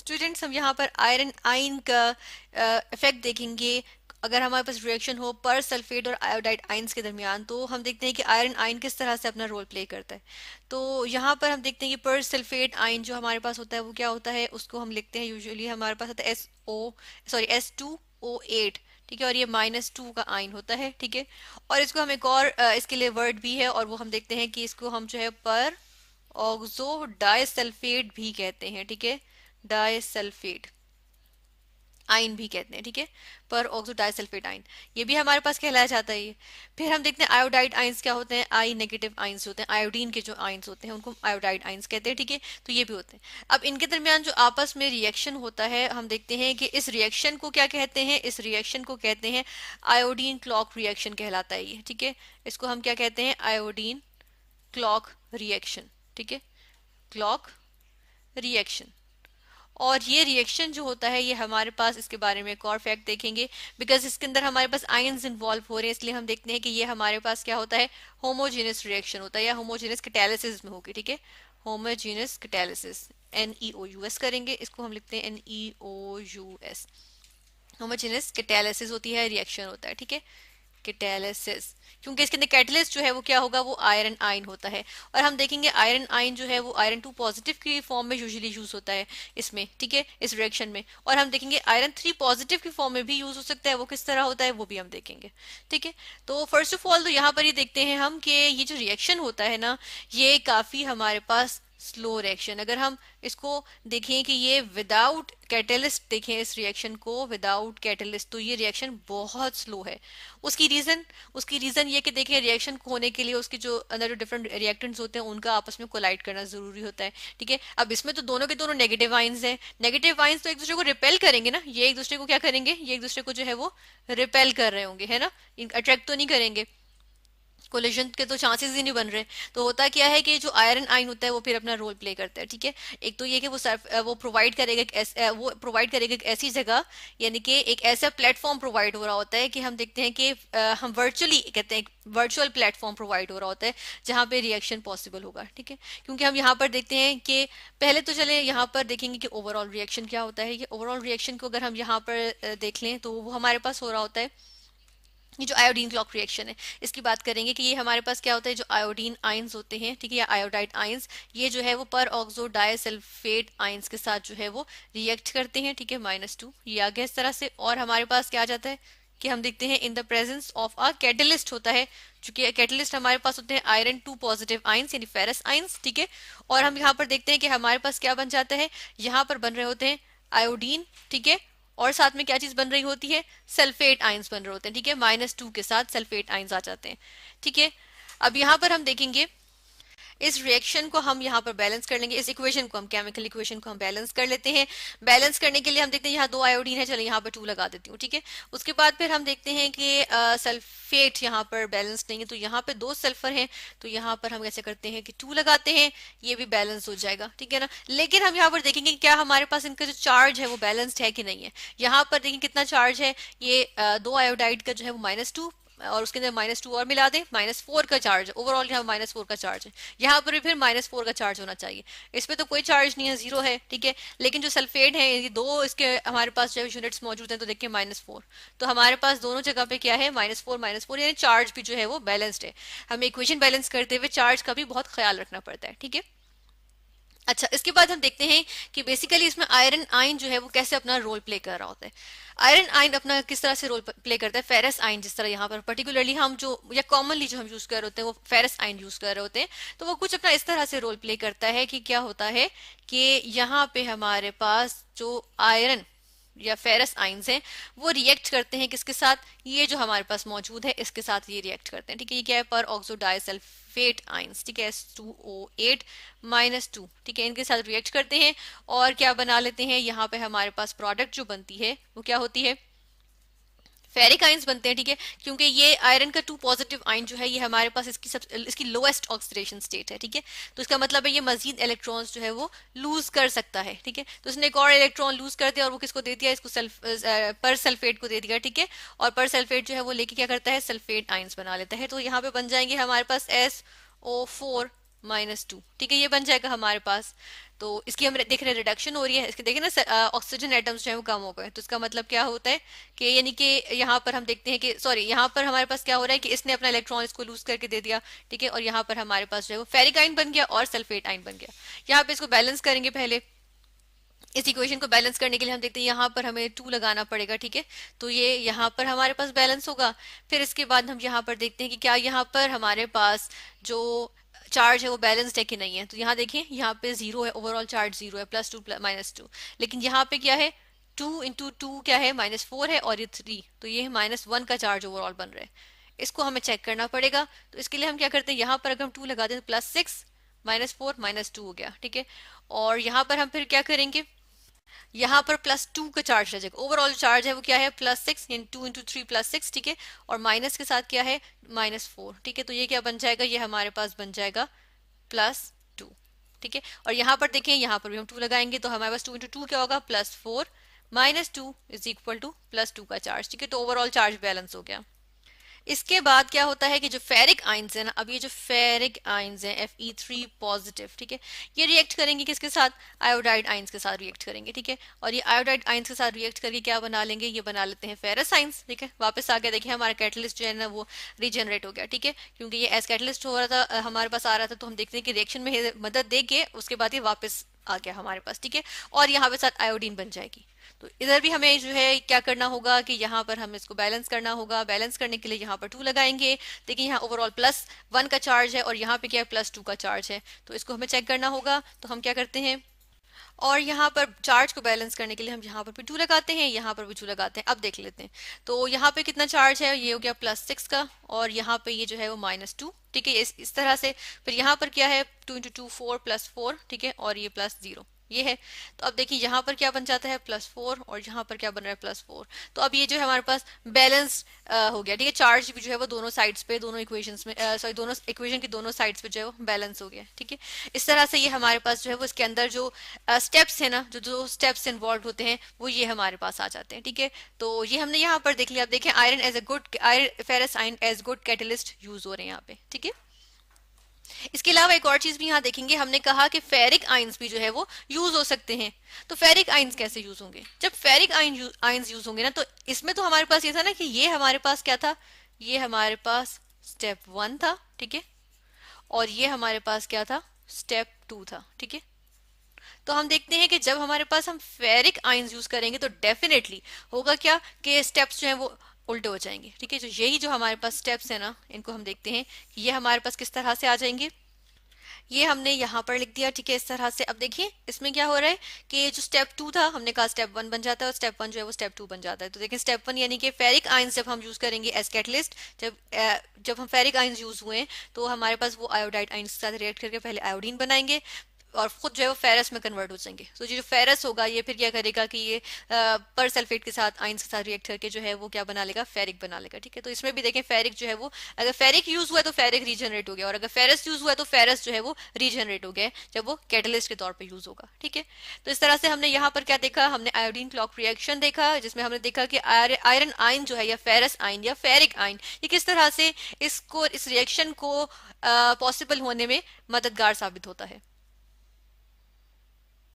Students हम यहाँ पर आयरन आयन का इफेक्ट देखेंगे। अगर हमारे पास रिएक्शन हो पर सल्फेट और आयोडाइड आयंस के दरमियान, तो हम देखते हैं कि आयरन आयन किस तरह से अपना रोल प्ले करता है। तो यहाँ पर हम देखते हैं कि पर सल्फेट आयन जो हमारे पास होता है वो क्या होता है, उसको हम लिखते हैं यूजुअली हमारे पास होता है S2O8। ठीक है, और ये -2 का आयन होता है। ठीक है, और इसको हम एक और इसके लिए वर्ड भी है, और वो हम देखते हैं कि इसको हम जो है पर ऑक्सो डाइसल्फेट भी कहते हैं। ठीक है, डाइसल्फेट आयन भी कहते हैं। ठीक है, पर ऑक्सो डाइसल्फेट आयन ये भी हमारे पास कहलाया जाता है ये। फिर हम देखते हैं आयोडाइड आयंस क्या होते हैं, आई नेगेटिव आयंस होते हैं। आयोडीन के जो आयंस होते हैं उनको आयोडाइड आयंस कहते हैं। ठीक है, तो ये भी होते हैं। अब इनके दरमियान जो आपस में रिएक्शन होता है, हम देखते हैं कि इस रिएक्शन को क्या कहते हैं, इस रिएक्शन को कहते हैं आयोडीन क्लॉक रिएक्शन कहलाता है ये। ठीक है, इसको हम क्या कहते हैं, आयोडीन क्लॉक रिएक्शन। ठीक है, क्लॉक रिएक्शन। और ये रिएक्शन जो होता है, ये हमारे पास इसके बारे में एक और फैक्ट देखेंगे, बिकॉज इसके अंदर हमारे पास आयंस इन्वॉल्व हो रहे हैं, इसलिए हम देखते हैं कि ये हमारे पास क्या होता है, होमोजेनस रिएक्शन होता है या होमोजेनस कैटालिसिस में होगी। ठीक है, होमोजेनस कैटालिसिस, NEOUS करेंगे, इसको हम लिखते हैं NEOUS। होमोजेनस कैटालिसिस होती है, रिएक्शन होता है। ठीक है, कैटालिसिस, क्योंकि इसके अंदर कैटलिस्ट जो है वो क्या होगा, वो आयरन आयन होता है। और हम देखेंगे आयरन आयन जो है वो आयरन 2 पॉजिटिव की फॉर्म में यूजुअली यूज होता है इसमें। ठीक है, इस रिएक्शन में। और हम देखेंगे आयरन 3 पॉजिटिव की फॉर्म में भी यूज हो सकता है, वो किस तरह होता है वो भी हम देखेंगे। ठीक है, तो फर्स्ट ऑफ ऑल तो यहाँ पर ये देखते हैं हम कि ये जो रिएक्शन होता है ना, ये काफी हमारे पास स्लो रिएक्शन। अगर हम इसको देखें कि ये विदाउट कैटलिस्ट देखें, इस रिएक्शन को विदाउट कैटलिस्ट, तो ये रिएक्शन बहुत स्लो है। उसकी रीजन ये कि देखें, रिएक्शन होने के लिए उसके जो अंदर जो डिफरेंट रिएक्टेंट्स होते हैं उनका आपस में कोलाइड करना जरूरी होता है। ठीक है, अब इसमें तो दोनों के दोनों नेगेटिव आयंस हैं। नेगेटिव आयंस तो एक दूसरे को रिपेल करेंगे ना, ये एक दूसरे को क्या करेंगे, ये एक दूसरे को जो है वो रिपेल कर रहे होंगे, है ना, अट्रैक्ट तो नहीं करेंगे, कोलिजन के तो चांसेस ही नहीं बन रहे। तो होता क्या है कि जो आयरन आयन होता है वो फिर अपना रोल प्ले करता है। ठीक है, एक तो ये कि वो प्रोवाइड करेगा वो प्रोवाइड करेगा एक ऐसी जगह, यानी कि एक ऐसा प्लेटफॉर्म प्रोवाइड हो रहा होता है कि हम देखते हैं कि हम वर्चुअली कहते हैं, वर्चुअल प्लेटफॉर्म प्रोवाइड हो रहा होता है जहाँ पे रिएक्शन पॉसिबल होगा। ठीक है, क्योंकि हम यहाँ पर देखते हैं कि पहले तो चले यहाँ पर देखेंगे कि ओवरऑल रिएक्शन क्या होता है। ये ओवरऑल रिएक्शन को अगर हम यहाँ पर देख लें तो वो हमारे पास हो रहा होता है, ये जो आयोडीन क्लॉक रिएक्शन है इसकी बात करेंगे कि ये हमारे पास क्या होता है, जो आयोडीन आयंस होते हैं, ठीक है, या आयोडाइड आयंस, ये जो है वो पर ऑक्सो डाइसल्फेट आयंस के साथ जो है वो रिएक्ट करते हैं। ठीक है, -2 ये आ गया इस तरह से। और हमारे पास क्या आ जाता है कि हम देखते हैं in the presence of a catalyst होता है, चूंकि कैटलिस्ट हमारे पास होते हैं आयरन 2 पॉजिटिव आयंस यानी फेरस आयंस। ठीक है, और हम यहाँ पर देखते हैं कि हमारे पास क्या बन जाता है, यहाँ पर बन रहे होते हैं आयोडीन। ठीक है, और साथ में क्या चीज बन रही होती है, सल्फेट आयंस बन रहे होते हैं। ठीक है, -2 के साथ सल्फेट आयंस आ जाते हैं। ठीक है, अब यहाँ पर हम देखेंगे इस रिएक्शन को हम यहाँ पर बैलेंस कर लेंगे, इस इक्वेशन को हम केमिकल इक्वेशन को हम बैलेंस कर लेते हैं। बैलेंस करने के लिए हम देखते हैं यहाँ 2 आयोडीन है, चलो यहाँ पर 2 लगा देती हूँ। ठीक है, उसके बाद फिर हम देखते हैं कि सल्फेट यहाँ पर बैलेंस नहीं है, तो यहाँ पे 2 सल्फर हैं, तो यहाँ पर हम कैसे करते हैं कि 2 लगाते हैं, ये भी बैलेंस हो जाएगा। ठीक है ना, लेकिन हम यहाँ पर देखेंगे कि क्या हमारे पास इनका जो चार्ज है वो बैलेंस्ड है कि नहीं है। यहाँ पर देखेंगे कितना चार्ज है, ये 2 आयोडाइड का जो है वो -2, और उसके अंदर -2 और मिला दें, -4 का चार्ज, ओवरऑल यहाँ -4 का चार्ज है। यहाँ पर भी फिर -4 का चार्ज होना चाहिए। इसमें तो कोई चार्ज नहीं है, 0 है। ठीक है, लेकिन जो सल्फेट है, ये 2 इसके हमारे पास जो यूनिट्स मौजूद हैं, तो देखिए -4, तो हमारे पास दोनों जगह पे क्या है, -4 यानी चार्ज भी जो है वो बैलेंस्ड है। हमें इक्वेशन बैलेंस करते हुए चार्ज का भी बहुत ख्याल रखना पड़ता है। ठीक है, अच्छा, इसके बाद हम देखते हैं कि बेसिकली इसमें आयरन आयन जो है वो कैसे अपना रोल प्ले कर रहा होता है। आयरन आयन अपना किस तरह से रोल प्ले करता है, फेरस आयन जिस तरह यहाँ पर पर्टिकुलरली हम जो या कॉमनली जो हम यूज कर रहे होते हैं वो फेरस आयन यूज कर रहे होते हैं, तो वो कुछ अपना इस तरह से रोल प्ले करता है कि क्या होता है कि यहाँ पे हमारे पास जो आयरन या फेरस आयंस हैं वो रिएक्ट करते हैं किसके साथ, ये जो हमारे पास मौजूद है इसके साथ ये रिएक्ट करते हैं। ठीक है, ये क्या है, पर ऑक्सो डाइसल्फेट आयंस। ठीक है, S2O8 -2। ठीक है, इनके साथ रिएक्ट करते हैं और क्या बना लेते हैं, यहाँ पे हमारे पास प्रोडक्ट जो बनती है वो क्या होती है, फेरिक आयंस बनते हैं। ठीक है, क्योंकि ये आयरन का 2 पॉजिटिव आयन जो है ये हमारे पास इसकी लोएस्ट ऑक्सीडेशन स्टेट है। ठीक है, तो इसका मतलब है ये मजीद इलेक्ट्रॉन्स जो है वो लूज कर सकता है। ठीक है, तो इसने एक और इलेक्ट्रॉन लूज कर दिया और वो किसको दे दिया, इसको पर सल्फेट को दे दिया। ठीक है, और पर सल्फेट जो है वो लेके क्या करता है, सल्फेट आयंस बना लेता है। तो यहाँ पे बन जाएंगे हमारे पास SO4 -2, ठीक है, ये बन जाएगा हमारे पास। तो इसकी हम देख रहे हैं रिडक्शन हो रही है, इसके देखें ना ऑक्सीजन एटम्स जो है वो कम हो गए, तो इसका मतलब क्या होता है कि यानी कि यहाँ पर हम देखते हैं कि सॉरी यहाँ पर हमारे पास क्या हो रहा है कि इसने अपना इलेक्ट्रॉन इसको लूज करके दे दिया, ठीक है, और यहाँ पर हमारे पास जो है वो फेरिक आयन बन गया और सल्फेट आयन बन गया। यहाँ पे इसको बैलेंस करेंगे पहले। इस इक्वेशन को बैलेंस करने के लिए हम देखते हैं यहाँ पर हमें 2 लगाना पड़ेगा, ठीक है, तो ये यहाँ पर हमारे पास बैलेंस होगा। फिर इसके बाद हम यहाँ पर देखते हैं कि क्या यहाँ पर हमारे पास जो चार्ज है वो बैलेंस्ड है कि नहीं है। तो यहाँ देखिए यहाँ पे 0 है, ओवरऑल चार्ज 0 है, +2 -2, लेकिन यहाँ पे क्या है 2 × 2 क्या है -4 है, और ये 3, तो ये -1 का चार्ज ओवरऑल बन रहा है। इसको हमें चेक करना पड़ेगा, तो इसके लिए हम क्या करते हैं, यहाँ पर अगर हम 2 लगा दें तो +6 -4 -2 हो गया, ठीक है। और यहाँ पर हम फिर क्या करेंगे, यहाँ पर +2 का चार्ज रह जाएगा, ओवरऑल चार्ज है वो क्या है +6, यानी 2 × 3 +6, ठीक है, और माइनस के साथ क्या है -4, ठीक है, तो ये क्या बन जाएगा, ये हमारे पास बन जाएगा +2, ठीक है। और यहाँ पर देखें, यहाँ पर भी हम 2 लगाएंगे तो हमारे पास 2 × 2 क्या होगा +4 -2 = +2 का चार्ज, ठीक है, तो ओवरऑल चार्ज बैलेंस हो गया। इसके बाद क्या होता है कि जो फेरिक आइंस है ना, अब ये जो फेरिक आइंस है Fe3 पॉजिटिव, ठीक है, ये रिएक्ट करेंगे किसके साथ, आयोडाइड आइंस के साथ रिएक्ट करेंगे, ठीक है, और ये आयोडाइड आइंस के साथ रिएक्ट करके क्या बना लेंगे, ये बना लेते हैं फेरस आइंस, ठीक है। वापस आ गया, देखिए हमारा कैटलिस्ट जो है ना वो रीजनरेट हो गया, ठीक है, क्योंकि ये एज कैटलिस्ट हो रहा था, हमारे पास आ रहा था, तो हम देखते हैं कि रिएक्शन में मदद दे के उसके बाद ये वापस आ गया हमारे पास, ठीक है, और यहाँ पे साथ आयोडीन बन जाएगी। तो इधर भी हमें जो है क्या करना होगा कि यहाँ पर हमें इसको बैलेंस करना होगा। बैलेंस करने के लिए यहाँ पर 2 लगाएंगे, देखिए यहाँ ओवरऑल +1 का चार्ज है और यहाँ पे क्या है +2 का चार्ज है, तो इसको हमें चेक करना होगा। तो हम क्या करते हैं, और यहाँ पर चार्ज को बैलेंस करने के लिए हम यहाँ पर भी 2 लगाते हैं, यहाँ पर भी 2 लगाते हैं। अब देख लेते हैं, तो यहाँ पे कितना चार्ज है, ये हो गया +6 का, और यहाँ पे ये जो है वो -2, ठीक है, इस तरह से। फिर यहाँ पर क्या है 2 × 2 4 +4, ठीक है, और ये +0 ये है। तो अब देखिए यहाँ पर क्या बन जाता है +4, और यहाँ पर क्या बन रहा है +4। तो अब ये जो है हमारे पास बैलेंस हो गया, ठीक है, चार्ज भी जो है वो दोनों साइड्स पे, दोनों इक्वेशंस में सॉरी दोनों इक्वेशन की दोनों साइड्स पे जो है वो बैलेंस हो गया, ठीक है। इस तरह से ये हमारे पास जो है वो इसके अंदर जो स्टेप्स है ना, जो जो स्टेप्स इन्वॉल्व होते हैं वो ये हमारे पास आ जाते हैं, ठीक है। तो ये हमने यहाँ पर देख लिया। अब देखें iron as a good ferrous iron as good catalyst use हो रहे हैं यहाँ पे, ठीक है। इसके अलावा एक और चीज भी यहाँ देखेंगे, हमने कहा कि फेरिक आइंस भी जो है वो यूज हो सकते हैं। तो फेरिक आइंस कैसे यूज होंगे, जब फेरिक आइंस यूज होंगे ना, तो इसमें तो हमारे पास ये था ना कि ये हमारे पास क्या था, ये हमारे पास स्टेप 1 था, ठीक है, और ये हमारे पास क्या था, स्टेप 2 था, ठीक है। तो हम देखते हैं कि जब हमारे पास हम फेरिक आयंस यूज करेंगे तो डेफिनेटली होगा क्या कि स्टेप्स जो है वो उल्टे हो जाएंगे, ठीक है। तो यही जो हमारे पास स्टेप्स है ना, इनको हम देखते हैं कि ये हमारे पास किस तरह से आ जाएंगे। ये हमने यहाँ पर लिख दिया, ठीक है, इस तरह से। अब देखिए इसमें क्या हो रहा है कि जो स्टेप 2 था, हमने कहा स्टेप 1 बन जाता है, और स्टेप 1 जो है वो स्टेप 2 बन जाता है। तो देखिए स्टेप 1 यानी कि फेरिक आयंस जब हम यूज करेंगे एज कैटलिस्ट, जब हम फेरिक आयंस यूज हुए तो हमारे पास वो आयोडाइड आयंस के साथ रिएक्ट करके पहले आयोडीन बनाएंगे, और खुद जो है वो फेरस में कन्वर्ट हो जाएंगे। तो जो फेरस होगा ये फिर क्या करेगा कि ये पर सल्फेट के साथ आयंस के साथ रिएक्ट करके जो है वो क्या बना लेगा, फेरिक बना लेगा, ठीक है। तो इसमें भी देखें फेरिक जो है वो, अगर फेरिक यूज हुआ है तो फेरिक रीजनरेट हो गया, और अगर फेरस यूज हुआ है तो फेरस जो है वो रीजनरेट हो गया जब वो कैटलिस्ट के तौर पर यूज होगा, ठीक है। तो इस तरह से हमने यहाँ पर क्या देखा, हमने आयोडीन क्लॉक रिएक्शन देखा, जिसमें हमने देखा कि आयरन आयन जो है या फेरस आयन या फेरिक आयन, ये किस तरह से इस रिएक्शन को पॉसिबल होने में मददगार साबित होता है।